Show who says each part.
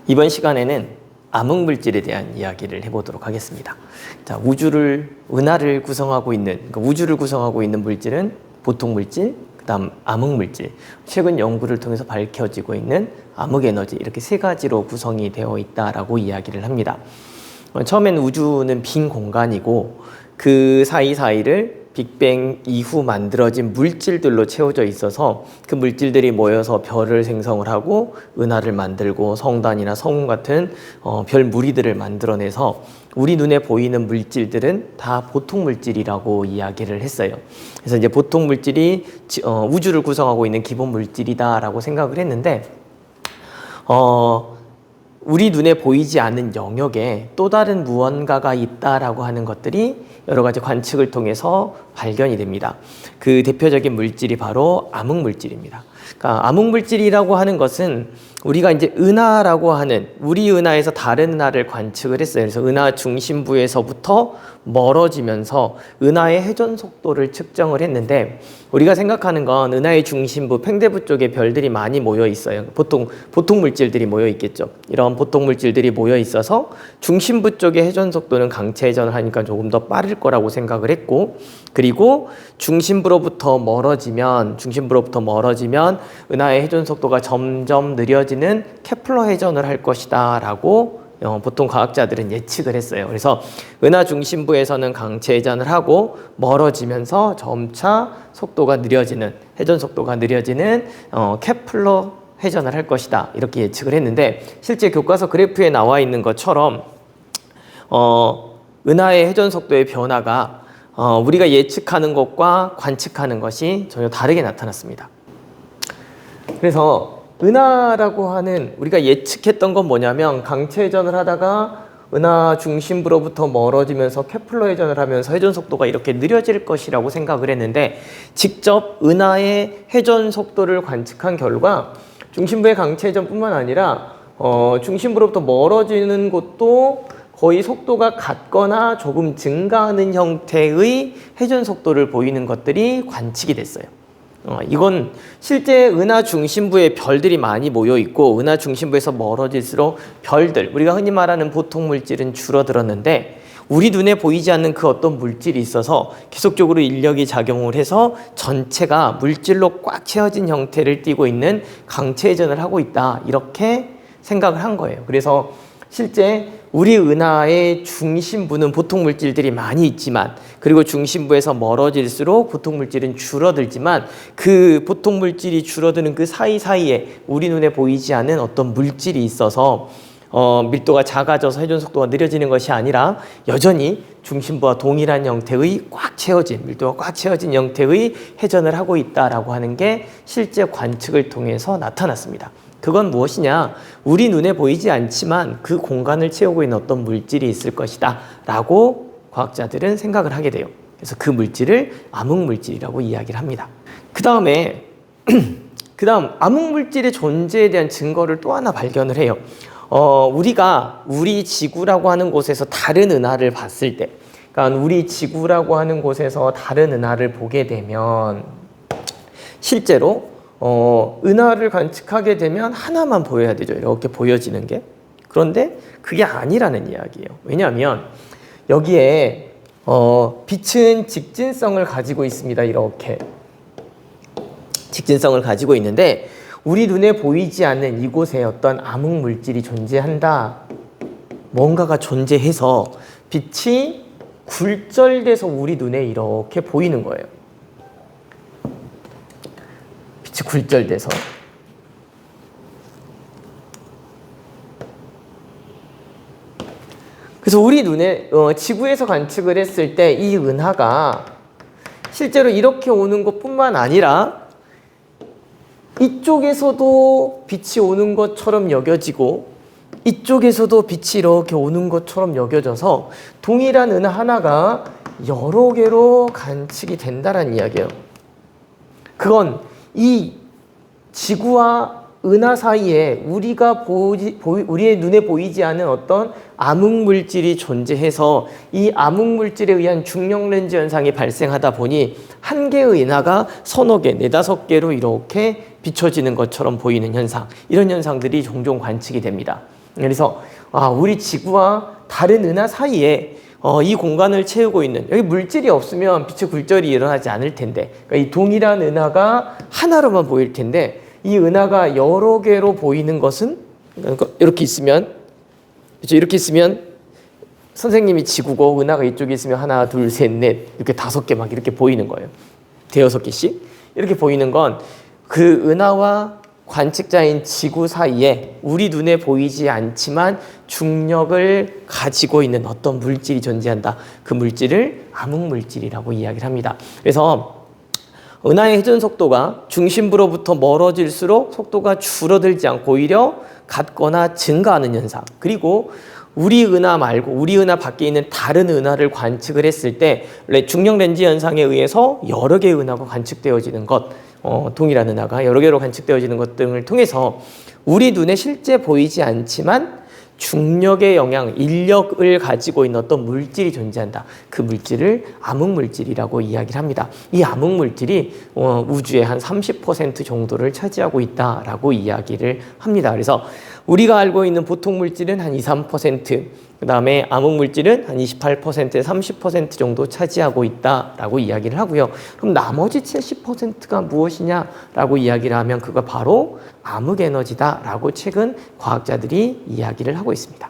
Speaker 1: 이번 시간에는 암흑물질에 대한 이야기를 해보도록 하겠습니다. 자, 은하를 구성하고 있는, 그러니까 우주를 구성하고 있는 물질은 보통물질, 그 다음 암흑물질, 최근 연구를 통해서 밝혀지고 있는 암흑에너지, 이렇게 세 가지로 구성이 되어 있다라고 이야기를 합니다. 처음엔 우주는 빈 공간이고 그 사이사이를 빅뱅 이후 만들어진 물질들로 채워져 있어서 그 물질들이 모여서 별을 생성을 하고 은하를 만들고 성단이나 성운 같은 별 무리들을 만들어내서 우리 눈에 보이는 물질들은 다 보통 물질이라고 이야기를 했어요. 그래서 이제 보통 물질이 우주를 구성하고 있는 기본 물질이다라고 생각을 했는데 우리 눈에 보이지 않는 영역에 또 다른 무언가가 있다라고 하는 것들이 여러 가지 관측을 통해서 발견이 됩니다. 그 대표적인 물질이 바로 암흑물질입니다. 그러니까 암흑물질이라고 하는 것은 우리가 이제 은하라고 하는 우리 은하에서 다른 은하를 관측을 했어요. 그래서 은하 중심부에서부터 멀어지면서 은하의 회전 속도를 측정을 했는데 우리가 생각하는 건 은하의 중심부, 팽대부 쪽에 별들이 많이 모여 있어요. 보통 물질들이 모여 있겠죠. 이런 보통 물질들이 모여 있어서 중심부 쪽의 회전 속도는 강체 회전을 하니까 조금 더 빠를 거라고 생각을 했고, 그리고 중심부로부터 멀어지면 은하의 회전 속도가 점점 느려지는 케플러 회전을 할 것이다 라고 보통 과학자들은 예측을 했어요. 그래서 은하 중심부에서는 강체 회전을 하고 멀어지면서 점차 속도가 느려지는, 회전 속도가 느려지는 케플러 회전을 할 것이다, 이렇게 예측을 했는데, 실제 교과서 그래프에 나와 있는 것처럼 은하의 회전 속도의 변화가 우리가 예측하는 것과 관측하는 것이 전혀 다르게 나타났습니다. 그래서 은하라고 하는, 우리가 예측했던 건 뭐냐면 강체 회전을 하다가 은하 중심부로부터 멀어지면서 케플러 회전을 하면서 회전 속도가 이렇게 느려질 것이라고 생각을 했는데, 직접 은하의 회전 속도를 관측한 결과 중심부의 강체 회전뿐만 아니라 중심부로부터 멀어지는 곳도 거의 속도가 같거나 조금 증가하는 형태의 회전 속도를 보이는 것들이 관측이 됐어요. 이건 실제 은하 중심부에 별들이 많이 모여 있고 은하 중심부에서 멀어질수록 별들, 우리가 흔히 말하는 보통 물질은 줄어들었는데 우리 눈에 보이지 않는 그 어떤 물질이 있어서 계속적으로 인력이 작용을 해서 전체가 물질로 꽉 채워진 형태를 띠고 있는 강체 회전을 하고 있다, 이렇게 생각을 한 거예요. 그래서 실제 우리 은하의 중심부는 보통 물질들이 많이 있지만, 그리고 중심부에서 멀어질수록 보통 물질은 줄어들지만, 그 보통 물질이 줄어드는 그 사이사이에 우리 눈에 보이지 않는 어떤 물질이 있어서 밀도가 작아져서 회전 속도가 느려지는 것이 아니라 여전히 중심부와 동일한 형태의 밀도가 꽉 채워진 형태의 회전을 하고 있다라고 하는 게 실제 관측을 통해서 나타났습니다. 그건 무엇이냐? 우리 눈에 보이지 않지만 그 공간을 채우고 있는 어떤 물질이 있을 것이다 라고 과학자들은 생각을 하게 돼요. 그래서 그 물질을 암흑물질이라고 이야기를 합니다. 그 다음 암흑물질의 존재에 대한 증거를 또 하나 발견을 해요. 우리가 우리 지구라고 하는 곳에서 다른 은하를 봤을 때, 그러니까 우리 지구라고 하는 곳에서 다른 은하를 보게 되면 실제로 은하를 관측하게 되면 하나만 보여야 되죠. 이렇게 보여지는 게. 그런데 그게 아니라는 이야기예요. 왜냐하면 여기에 빛은 직진성을 가지고 있습니다. 이렇게 직진성을 가지고 있는데 우리 눈에 보이지 않는 이곳에 어떤 암흑물질이 존재한다, 뭔가가 존재해서 빛이 굴절돼서 우리 눈에 이렇게 보이는 거예요. 빛이 굴절돼서. 그래서 우리 눈에 지구에서 관측을 했을 때 이 은하가 실제로 이렇게 오는 것뿐만 아니라 이쪽에서도 빛이 오는 것처럼 여겨지고 이쪽에서도 빛이 이렇게 오는 것처럼 여겨져서 동일한 은하 하나가 여러 개로 관측이 된다는 이야기예요. 그건 이 지구와 은하 사이에 우리의 눈에 보이지 않은 어떤 암흑물질이 존재해서 이 암흑물질에 의한 중력렌즈 현상이 발생하다 보니 한 개의 은하가 서너 개, 네다섯 개로 이렇게 비춰지는 것처럼 보이는 현상, 이런 현상들이 종종 관측이 됩니다. 그래서 우리 지구와 다른 은하 사이에 이 공간을 채우고 있는, 여기 물질이 없으면 빛의 굴절이 일어나지 않을 텐데, 그러니까 이 동일한 은하가 하나로만 보일 텐데, 이 은하가 여러 개로 보이는 것은, 그러니까 이렇게 있으면, 그렇죠? 이렇게 있으면 선생님이 지구고 은하가 이쪽에 있으면 하나, 둘, 셋, 넷, 이렇게 5개 막 이렇게 보이는 거예요. 대여섯 개씩 이렇게 보이는 건 그 은하와 관측자인 지구 사이에 우리 눈에 보이지 않지만 중력을 가지고 있는 어떤 물질이 존재한다. 그 물질을 암흑물질이라고 이야기를 합니다. 그래서 은하의 회전 속도가 중심부로부터 멀어질수록 속도가 줄어들지 않고 오히려 같거나 증가하는 현상. 그리고 우리 은하 말고 우리 은하 밖에 있는 다른 은하를 관측을 했을 때 중력 렌즈 현상에 의해서 여러 개의 은하가 관측되어지는 것, 동일한 은하가 여러 개로 관측되어지는 것 등을 통해서 우리 눈에 실제 보이지 않지만 중력의 영향, 인력을 가지고 있는 어떤 물질이 존재한다. 그 물질을 암흑물질이라고 이야기를 합니다. 이 암흑물질이 우주의 한 30% 정도를 차지하고 있다라고 이야기를 합니다. 그래서 우리가 알고 있는 보통 물질은 한 2, 3%, 그 다음에 암흑물질은 한 28%, 30% 정도 차지하고 있다라고 이야기를 하고요. 그럼 나머지 70%가 무엇이냐라고 이야기를 하면 그거 바로 암흑에너지다라고 최근 과학자들이 이야기를 하고 있습니다.